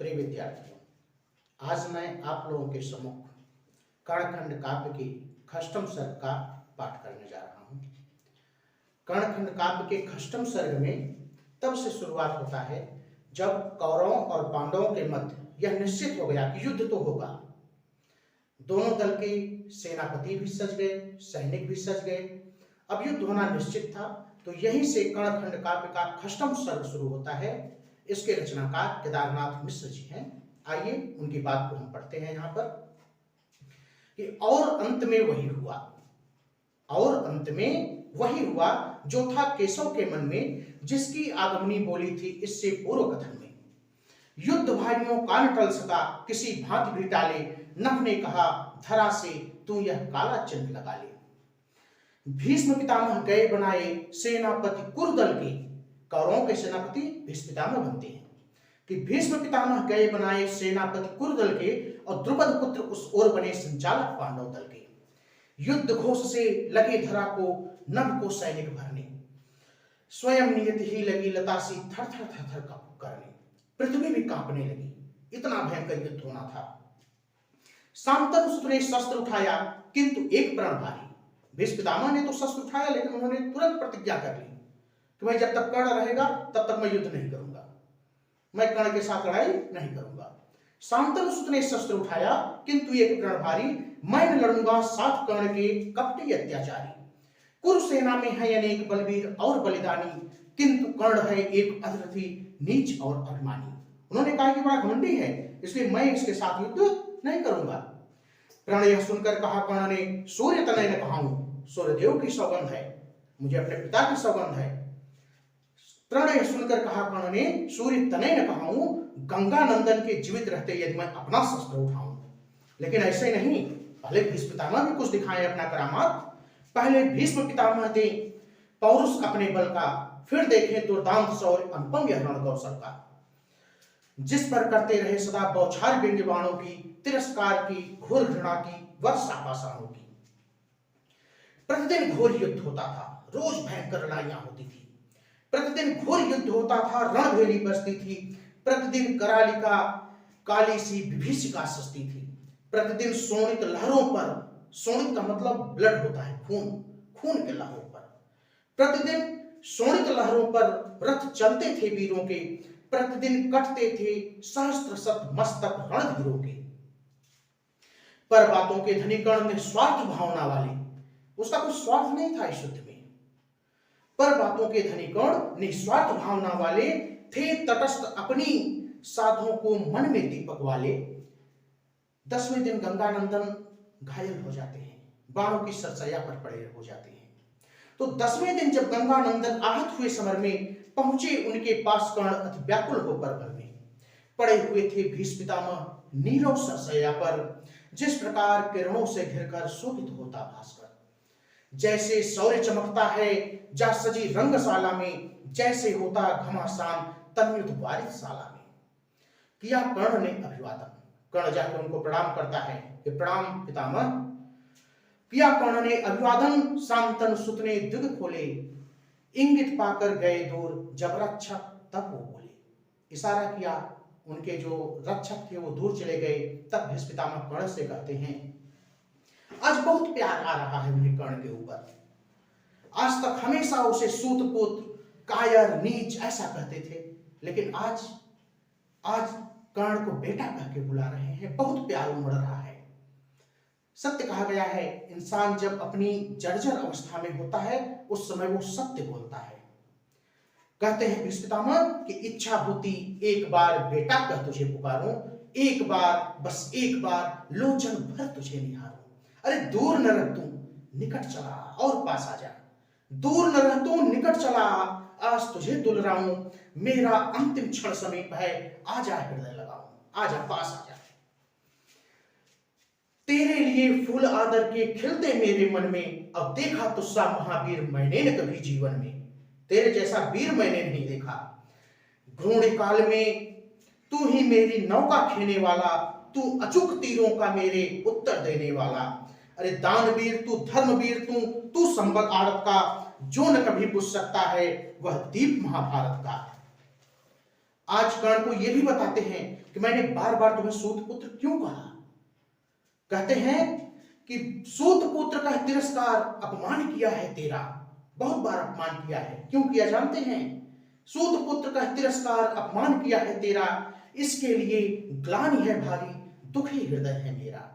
प्रिय विद्यार्थियों, आज मैं आप लोगों के सम्मुख कर्णखंड काव्य के खष्टम सर्ग का पाठ करने जा रहा हूँ। कर्णखंड काव्य के खष्टम सर्ग में तब से शुरुआत होता है जब कौरवों और पांडवों के मध्य यह निश्चित हो गया कि युद्ध तो होगा। दोनों दल के सेनापति भी सज गए, सैनिक भी सज गए। अब युद्ध होना निश्चित था, तो यहीं से कर्णखंड काव्य का खष्टम सर्ग शुरू होता है। इसके रचनाकार केदारनाथ मिश्र जी हैं। आइए उनकी बात को हम पढ़ते हैं यहाँ पर कि और अंत में वही हुआ, और अंत में वही हुआ जो था केशव के मन में, जिसकी आगमनी बोली थी इससे पूर्व कथन में। युद्ध भाइयों का न टल सका, किसी भांति भी टाले। नभ ने कहा धरा से तू यह काला चिन्ह लगा ले। भीष्म पितामह गए बनाए सेनापति कुरुदल के। कौरवों के सेनापति भीष्म पितामह बनते हैं कि भीष्म पितामह गए बनाए सेनापति कुरुदल के, और द्रुपद पुत्र उस ओर बने संचालक पांडव दल के। युद्ध घोष से लगे धरा को, नभ को सैनिक भरने। स्वयं नियति ही लगी लतासी, थर थर थर थर करने। पृथ्वी भी कांपने लगी, इतना भयंकर युद्ध होना था। शांतनु सुत ने शस्त्र उठाया, किंतु एक प्राण भारी। भीष्म पितामह ने तो शस्त्र उठाया, लेकिन उन्होंने तुरंत प्रतिज्ञा कर ली कि भाई जब तक कर्ण रहेगा तब तक मैं युद्ध नहीं करूंगा, मैं कर्ण के साथ लड़ाई नहीं करूंगा। शांतनु सुत ने शस्त्र उठाया, किंतु एक प्राण भारी। मैं न लड़ूंगा साथ कर्ण के कपटी अत्याचारी। कुरुसेना में है अनेक बलवीर और बलिदानी, किंतु कर्ण है एक अधरथी नीच और अभिमानी। उन्होंने कहा कि बड़ा घमंडी है, इसलिए मैं इसके साथ युद्ध नहीं करूंगा। प्रण यह सुनकर कहा कर्ण ने, सूर्य तनय न कहाऊं, सूर्यदेव की सौगंध है, मुझे अपने पिता की सौगंध है। प्रण यह सुनकर कहा कर्ण ने, सूर्य तनय न कहाऊं, गंगा नंदन के जीवित रहते यदि मैं अपना शस्त्र उठाऊं। लेकिन ऐसे नहीं, पहले भीष्म पितामह भी कुछ दिखाएं अपना करामात। पहले भीष्म पितामह दे पौरुष अपने बल का, फिर देखें दुर्दांत शौर्य अनुपम यह रण कौशल का। जिस पर करते रहे सदा बौछार व्यंग्य बाणों की, तिरस्कार की घोर घृणा की वर्षा पाषाणों की। प्रतिदिन घोर युद्ध होता था, रोज भयंकर लड़ाइयां होती थी। प्रतिदिन घोर युद्ध होता था, रणभेरी बजती थी। प्रतिदिन करालिका काली सी विभीषिका सजती थी। प्रतिदिन शोणित लहरों पर, शोणित का मतलब ब्लड होता है, खून, खून के लहरों पर। प्रतिदिन शोणित लहरों पर रथ चलते थे वीरों के। प्रतिदिन कटते थे सहस्त्र शत मस्तक रणधीरों के। पर बातों के धनी कर्ण निस्वार्थ भावना वाले, उसका कोई स्वार्थ नहीं था इस युद्ध में। पर बातों के धनी कर्ण निस्वार्थ भावना वाले थे, तटस्थ अपनी साधों को मन में दीपक वाले। 10वें दिन गंगानंदन घायल हो जाते हैं, बाणों की सरसैया पर पड़े हो जाते हैं। तो 10वें दिन जब गंगानंदन आहत हुए समर में पहुंचे, उनके पास कर्ण अति व्याकुल होकर भर में पड़े हुए थे। भीष्म पितामह नीरव सरसैया पर, जिस प्रकार किरणों से घिरकर शोभित होता भास्कर। जैसे सौर्य चमकता है जा सजी रंगशाला में, जैसे होता घमासान तन्युत वारिशाला में। किया कर्ण ने अभिवादन, कर्ण जाकर उनको प्रणाम करता है कि प्रणाम पितामह। किया कर्ण ने अभिवादन, शांतनु सुत ने दिग खोले। इंगित पाकर गए दूर जब रक्षक तब वो बोले। इशारा किया, उनके जो रक्षक थे वो दूर चले गए। तब भीष्म पितामह कर्ण से कहते हैं, आज बहुत प्यार आ रहा है उन्हें कर्ण के ऊपर। आज तक हमेशा उसे सूत पुत्र, कायर, नीच ऐसा कहते थे, लेकिन आज कर्ण को बेटा कह के बुला रहे हैं, बहुत प्यार उमड़ रहा है। सत्य कहा गया है, इंसान जब अपनी जर्जर अवस्था में होता है उस समय वो सत्य बोलता है। कहते हैं भीष्म पितामह कि इच्छा होती एक बार बेटा कह तुझे पुकारूं, एक बार, बस एक बार लोचन भर तुझे निहारूं। अरे दूर न रह तू निकट चला और पास आ जा, दूर न रह तू निकट चला, आज तुझे दुलराऊं। मेरा अंतिम क्षण समीप है, आजा हृदय लगाऊं, आजा पास आ जा। तेरे लिए फूल आदर के खिलते मेरे मन में, अब देखा तुस्सा महावीर मैंने न कभी जीवन में। तेरे जैसा वीर मैंने नहीं देखा। घूर्ण काल में तू ही मेरी नौका खेने वाला, तू अचूक तीरों का मेरे उत्तर देने वाला। अरे दानवीर तू, धर्मवीर तू संबल आरत का, जो न कभी बुझ सकता है वह दीप महाभारत का। आज कर्ण को यह भी बताते हैं कि मैंने बार बार तुम्हें सूत पुत्र क्यों कहा। कहते हैं कि सूत पुत्र का तिरस्कार अपमान किया है तेरा, बहुत बार अपमान किया है। क्यों किया जानते हैं? सूत पुत्र का तिरस्कार अपमान किया है तेरा, इसके लिए ग्लानि है भारी, दुखी हृदय है मेरा।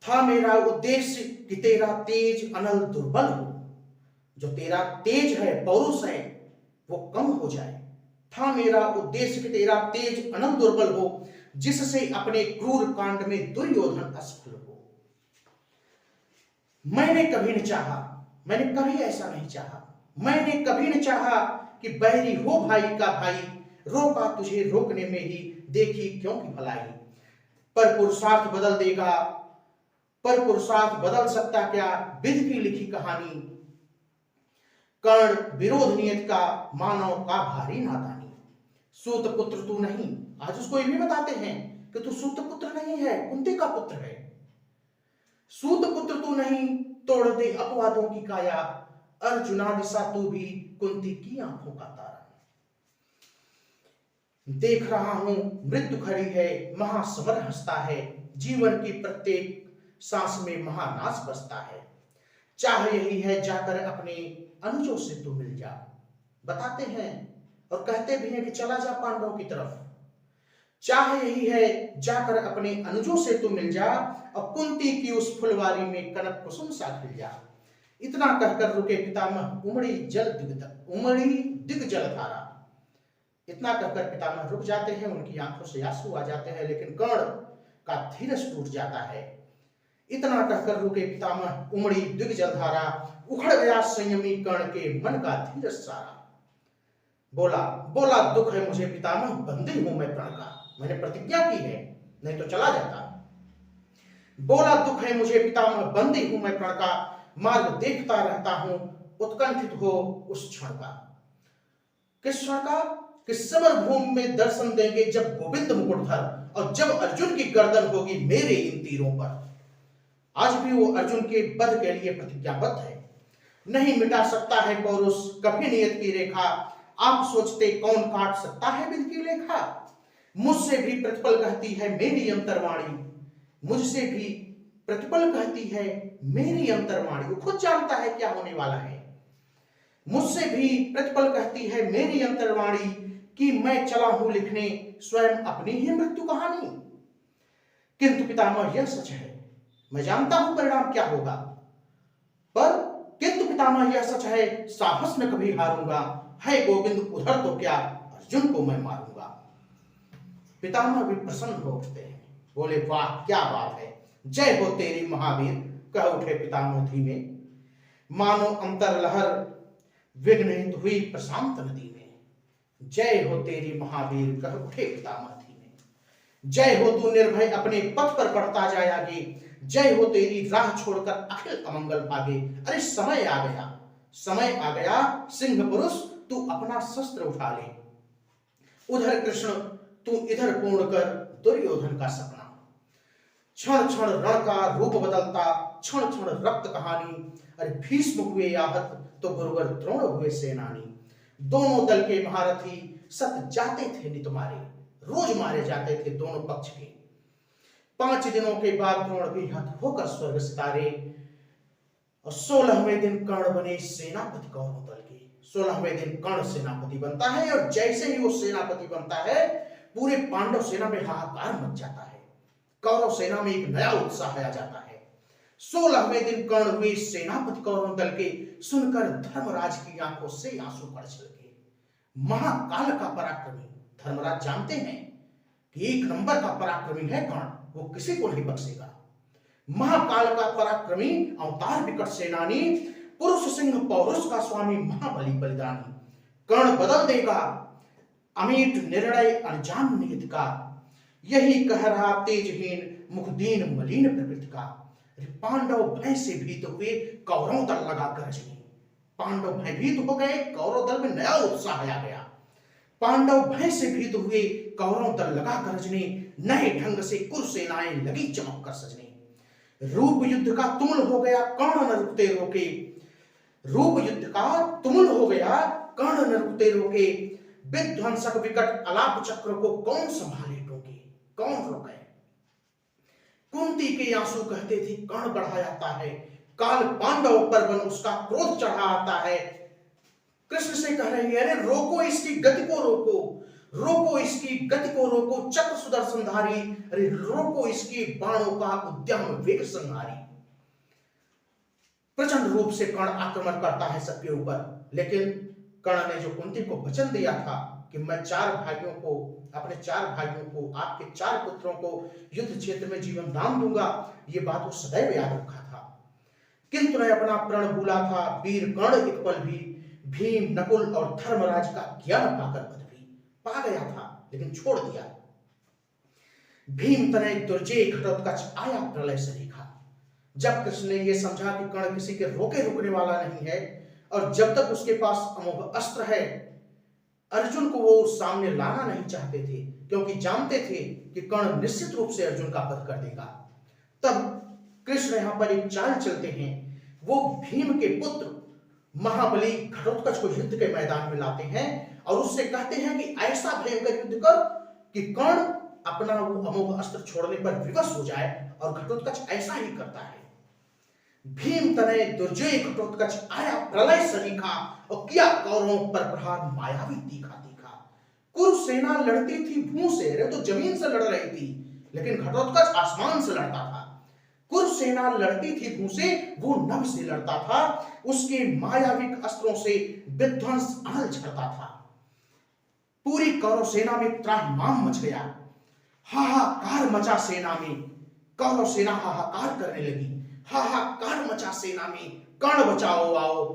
था मेरा उद्देश्य कि तेरा तेज अनल दुर्बल हो, जो तेरा तेज है पौरुष है वो कम हो जाए। था मेरा उद्देश्य कि तेरा तेज अनल दुर्बल हो, जिससे अपने क्रूर कांड में दुर्योधन असफल हो। मैंने कभी न चाहा, मैंने कभी ऐसा नहीं चाहा, मैंने कभी न चाहा कि बैरी हो भाई का भाई, रोका तुझे रोकने में ही देखी क्यों की भलाई। पर पुरुषार्थ बदल देगा, पर पुरुषार्थ बदल सकता क्या विधि की लिखी कहानी। कर्ण विरोध नियत का, मानव का भारी नादानी। सूत पुत्र तू नहीं, आज उसको ये भी बताते हैं कि तू सूत पुत्र नहीं है, कुंती का पुत्र है। सूत पुत्र तू नहीं, तोड़ दे अपवादों की काया, अर्जुना दिशा तू भी कुंती की आंखों का तारा। देख रहा हूं मृत्यु खड़ी है, महासमर हंसता है, जीवन की प्रत्येक सांस में महानाश बसता है। चाह यही है जाकर अपने अनुजों से तू मिल जा। बताते हैं और कहते भी हैं कि चला जा पांडवों की तरफ। चाह यही है जाकर अपने अनुजों से तू मिल जा, और कुंती की उस फुलवारी में कनक कुसुम सा खिल जा। इतना कहकर रुके पितामह, उमड़ी दिग जलधारा। इतना कहकर पितामह रुक जाते हैं, उनकी आंखों से आंसू आ जाते हैं, लेकिन कर्ण का धीरज टूट जाता है। इतना कहकर रुके पितामह, उमड़ी दिग जलधारा, उखड़ गया संयमी कर्ण के मन का धीरज सारा। बोला दुख है मुझे पितामह, बंदी हूं मैं प्रण का, मैंने प्रतिज्ञा की है नहीं तो चला जाता। बोला दुख है मुझे पितामह, बंदी हूं मैं प्रण का, मार्ग देखता रहता हूं उत्कंठित हो उस क्षण का। किस क्षण का? कि समर भूमि में दर्शन देंगे जब गोविंद मुकुटधर, और जब अर्जुन की गर्दन होगी मेरे इन तीरों पर। आज भी वो अर्जुन के वध के लिए प्रतिज्ञाबद्ध है। नहीं मिटा सकता है पौरुष कभी नियत की रेखा, आप सोचते कौन काट सकता है विधि की लेखा। मुझसे भी प्रतिपल कहती है मेरी अंतर्वाणी, मुझसे भी प्रतिपल कहती है मेरी अंतर्वाणी। वो खुद जानता है क्या होने वाला है। मुझसे भी प्रतिपल कहती है मेरी अंतर्वाणी, कि मैं चला हूं लिखने स्वयं अपनी ही मृत्यु कहानी। किंतु पितामह यह सच है, मैं जानता हूं परिणाम क्या होगा, पर किंतु पितामह यह सच है, साहस में कभी हारूंगा, है गोविंद उधर तो क्या अर्जुन को मैं मारूंगा। पितामह भी प्रसन्न हो उठते हैं, बोले वाह क्या बात है, जय हो तेरी महावीर, कह उठे पितामह धीमे। मानो अंतर लहर विघ्नित हुई प्रशांत नदी में। जय हो तेरी महावीर, कह उठे पितामह धीमे। जय हो तू निर्भय अपने पथ पर बढ़ता जाए आगे, जय हो तेरी राह छोड़कर अखिल अमंगल भागे। अरे समय आ गया, समय आ गया, सिंह पुरुष तू अपना शस्त्र उठा ले। उधर कृष्ण तू इधर पूर्ण कर दुर्योधन का सपना। क्षण क्षण रण का रूप बदलता, क्षण क्षण रक्त कहानी। अरे भीष्म हुए आहत तो गुरुवर द्रोण हुए सेनानी। दोनों दल के महारथी सत जाते थे नित मारे, रोज मारे जाते थे दोनों पक्ष के। 5 दिनों के बाद द्रोण भी हत होकर स्वर्ग सितारे, और 16वें दिन कर्ण बने सेनापति कौरव दल के। 16वें दिन कर्ण सेनापति बनता है, और जैसे ही वो सेनापति बनता है पूरे पांडव सेना में हाहाकार मच जाता है। कौरव सेना में एक नया उत्साह आ जाता है। 16वें दिन कर्ण हुए सेनापति कौरव दल के, सुनकर धर्मराज की आंखों से आंसू पड़ छलके। महाकाल का पराक्रमी धर्मराज जानते हैं कि 1 नंबर का पराक्रमी है कर्ण, वो किसी को नहीं बख्शेगा। महाकाल का पराक्रमी अवतार विकट सेनानी, पुरुष सिंह पौरुष का स्वामी, महाबली बलिदानी। कर्ण बदल देगा अमिट निर्णय अनजान नियत का, यही कह रहा तेजहीन मुखदीन मलिन प्रकृति का। पांडव भय से भीत हुए, कौरव दल लगा गरजने। पांडव भयभीत हो गए, कौरव दल में नया उत्साह आ गया। पांडव भय से भीत हुए, कौरव दल लगा गरजने। नए ढंग से कुरुसेनाएं लगी चमक कर सजने। रूप युद्ध का तुमुल हो गया, कर्ण न रुकते रोके। रूप युद्ध का तुमुल हो गया, कर्ण न रुकते रोके। विध्वंसक विकट अलाप चक्र को कौन संभाले टोके, कौन रोके। कुंती के आंसू कहते थे कर्ण बढ़ाता है, काल पांडव पर बन उसका क्रोध चढ़ा आता है। कृष्ण से कह रही है, अरे रोको इसकी गति को, रोको रोको इसकी गति को, रोको चक्र सुदर्शनधारी, अरे रोको इसकी बाणों का उद्यम वेग संहारी। प्रचंड रूप से कर्ण आक्रमण करता है सबके ऊपर, लेकिन कर्ण ने जो कुंती को वचन दिया था कि मैं चार भाइयों को, अपने चार भाइयों को, आपके चार पुत्रों को युद्ध क्षेत्र में जीवन दान दूंगा, ये बात वो सदैव याद रखा था। किंतु ने अपना प्रण भूला था। वीर कर्ण एक पल भी भीम, नकुल और धर्मराज का ज्ञान पाकर बद भी पा गया था, लेकिन छोड़ दिया। भीम तनय दुर्जय घटोत्कच आया प्रलय सरीखा। जब कृष्ण ने यह समझा कि कर्ण किसी के रोके रुकने वाला नहीं है, और जब तक उसके पास अमोघ अस्त्र है, अर्जुन को वो सामने लाना नहीं चाहते थे, क्योंकि जानते थे कि कर्ण निश्चित रूप से अर्जुन का वध कर देगा। तब कृष्ण यहां पर एक चाल चलते हैं। वो भीम के पुत्र महाबली घटोत्कच को युद्ध के मैदान में लाते हैं और उससे कहते हैं कि ऐसा भयंकर युद्ध कर कि कर्ण अपना वो अमोघ अस्त्र छोड़ने पर विवश हो जाए, और घटोत्कच ऐसा ही करता है। भीम तनय दुर्जय घटोत्कच आया प्रलय सरीखा, और किया कौरवों पर प्रहार मायावी तीखा तीखा। कुरुसेना लड़ती थी भू से, अरे तो जमीन से लड़ रही थी, लेकिन घटोत्कच आसमान से लड़ता था। कुरुसेना लड़ती थी भू से, वो नभ से लड़ता था। उसके मायाविक अस्त्रों से विध्वंस अनल झड़ता था। पूरी कौरव सेना में त्राहिमाम मच गया, हाहाकार मचा सेना में। कौरव सेना हाहाकार करने लगी, हाहाकार मचा सेना में। कर्ण बचाओ आओ,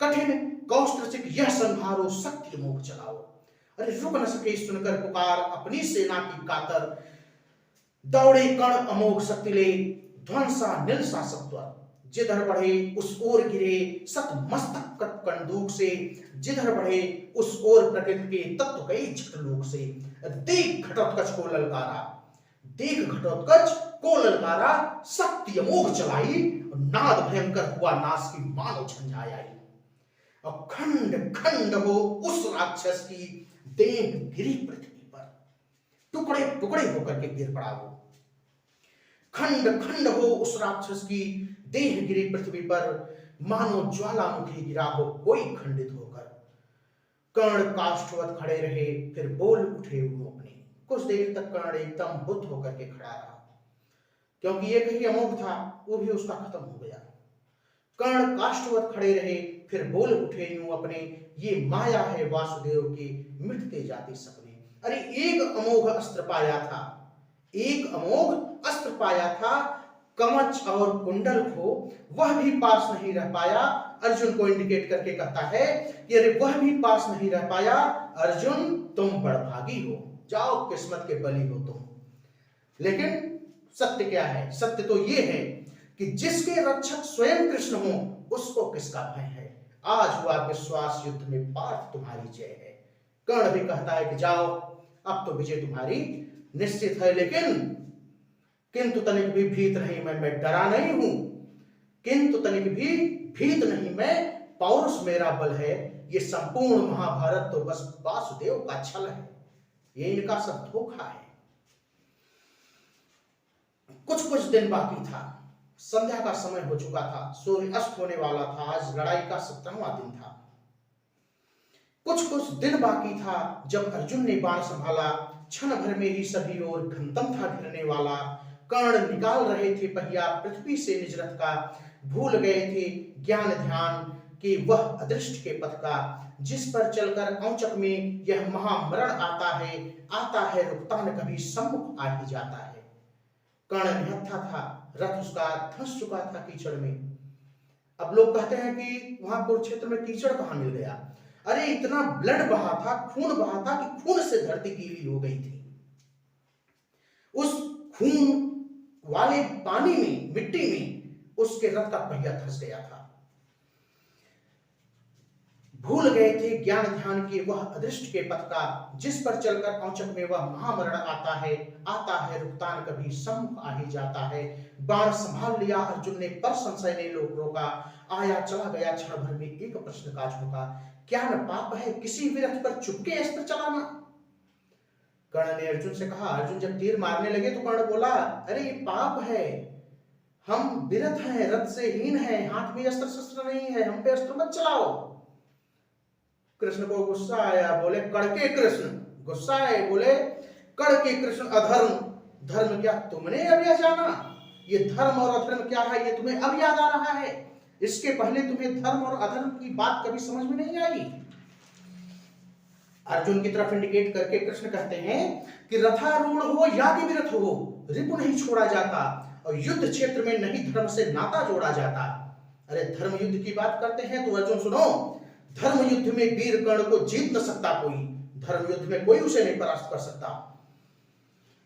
कठिन कौष्टचिक यह संहारो, सत्य मोह चलाओ। अरे रुक न सके सुनकर पुकार अपनी सेना की कातर, दौड़े कर्ण अमोघ शक्ति ले, ध्वंसा निलसा सत्वर। जिधर बढ़े उस ओर गिरे सत मस्तक कंदूक से, जिधर बढ़े उस ओर प्रकृति के तत्व गए झटलोक से। देख घटोत्कच को ललकारा, देख घटोत्कच को ललकारा, शक्ति अमोघ चलाई, नाद भयंकर हुआ नाश की मानो झंझाई आई। और खंड खंड हो उस राक्षस की देह गिरी पृथ्वी पर, टुकड़े टुकड़े होकर के गिर पड़ा वो। खंड खंड हो उस राक्षस की देह गिरी पृथ्वी पर, मानो ज्वालामुखी गिरा हो कोई खंडित होकर। कर्ण काष्ठवत खड़े रहे, फिर बोल उठे उन्होंने। कुछ देर तक कर्ण एकदम बुद्ध होकर के खड़ा रहा, क्योंकि एक ही अमोघ था, वो भी उसका खत्म हो गया। कर्ण काष्ठवत खड़े रहे, फिर बोल उठे यूं अपने, ये माया है वासुदेव की, मिटते जाते सपने। अरे एक अमोघ अस्त्र पाया था, एक अमोघ अस्त्र पाया था, कवच और कुंडल को, वह भी पास नहीं रह पाया। अर्जुन को इंडिकेट करके कहता है कि अरे वह भी पास नहीं रह पाया, अर्जुन तुम बड़भागी हो, जाओ किस्मत के बली हो तुम। लेकिन सत्य क्या है? सत्य तो ये है कि जिसके रक्षक स्वयं कृष्ण हो, उसको किसका भय है। आज हुआ विश्वास युद्ध में पार्थ तुम्हारी जय है। कर्ण भी कहता है कि जाओ, अब तो विजय तुम्हारी निश्चित है, लेकिन किंतु तनिक भी भीत नहीं मैं डरा नहीं हूं, किंतु तनिक भी भीत नहीं मैं, पौरुष मेरा बल है। ये संपूर्ण महाभारत तो बस वासुदेव का छल है, ये इनका सब धोखा है। कुछ कुछ दिन बाकी था, संध्या का समय हो चुका था, सूर्य अस्त होने वाला था। आज लड़ाई का 17वां दिन था। कुछ कुछ दिन बाकी था जब अर्जुन ने बाण संभाला, क्षण भर में ही सभी ओर घनतम था घिरने वाला। कर्ण निकाल रहे थे पहिया पृथ्वी से निज रथ का, भूल गए थे ज्ञान ध्यान कि वह अदृष्ट के पथ का, जिस पर चलकर औचक में यह महामरण आता है रुकता न कभी, सम्मुख आ ही जाता है। कर्ण निहत्था था, रथ उसका धंस चुका था कीचड़ में। अब लोग कहते हैं कि वहां कुरुक्षेत्र में कीचड़ कहां मिल गया। अरे इतना ब्लड बहा था, खून बहा था कि खून से धरती गीली हो गई थी। उस खून वाले पानी में, मिट्टी में उसके रथ का पहिया धंस गया था। भूल गए थे ज्ञान ध्यान के वह अदृष्ट के पथ का, जिस पर चलकर औचक में वह महामरण आता है रुकता न कभी, सम्मुख आ ही जाता है। बाण संभाल लिया अर्जुन ने, पर संशय ने लोक रोका, आया चला गया क्षण भर में एक प्रश्न का झोंका, क्या न पाप है किसी विरथ पर चुपके अस्त्र चलाना। कर्ण ने अर्जुन से कहा, अर्जुन जब तीर मारने लगे तो कर्ण बोला, अरे ये पाप है, हम विरथ हैं, रथ से हीन हैं, हाथ में अस्त्र शस्त्र नहीं है, हम पे अस्त्र मत चलाओ। कृष्ण को गुस्सा आया, बोले कड़के कृष्ण, गुस्सा आए, बोले कड़के कृष्ण अधर्म, धर्म क्या तुमने अब यह जाना? ये धर्म और अधर्म क्या है ये तुम्हें अब याद आ रहा है, इसके पहले तुम्हें धर्म और अधर्म की बात कभी समझ में नहीं आई। अर्जुन की तरफ इंडिकेट करके कृष्ण कहते हैं कि रथारूढ़ हो या कि विरथ हो, रिपु नहीं छोड़ा जाता और युद्ध क्षेत्र में नहीं धर्म से नाता जोड़ा जाता। अरे धर्म युद्ध की बात करते हैं तो अर्जुन सुनो, धर्म युद्ध में वीर कर्ण को जीत न सकता कोई, धर्म युद्ध में कोई उसे नहीं परास्त कर सकता।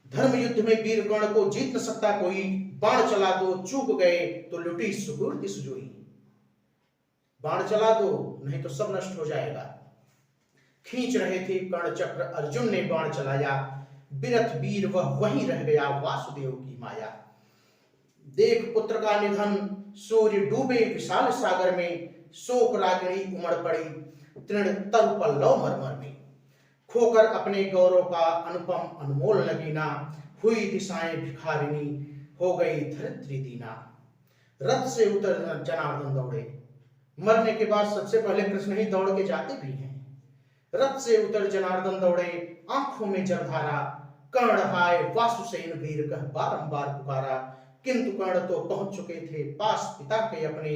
धर्म युद्ध में वीर कर्ण को जीत न सकता कोई, बाण चला दो चूक गए तो लुटी सुकृति सुजोई। बाण चला दो नहीं तो सब नष्ट हो जाएगा। खींच रहे थे कर्ण चक्र, अर्जुन ने बाण चलाया, विरथ वीर वह वहीं रह गया वासुदेव की माया। देख पुत्र का निधन, सूर्य डूबे विशाल सागर में, शोक रागिणी उमड़ पड़ी तृण तरु पल्लव मरमर में। खोकर अपने गौरव का अनुपम अनमोल नगीना, हुई दिशाएं भिखारिणी हो गई धरित्री दीना। रथ से उतर जनार्दन दौड़े, मरने के बाद सबसे पहले कृष्ण ही दौड़ के जाते भी हैं। रथ से उतर जनार्दन दौड़े, आंखों में जलधारा, कर्ण हाय वासुसेन वीर कह बारंबार पुकारा। किंतु कर्ण तो पहुंच चुके थे पास पिता के अपने,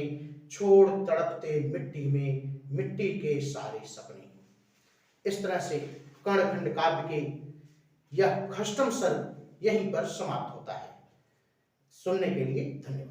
छोड़ तड़पते मिट्टी में मिट्टी के सारे सपने। इस तरह से कर्णखंड काव्य के यह खष्टम सर्ग यहीं पर समाप्त होता है। सुनने के लिए धन्यवाद।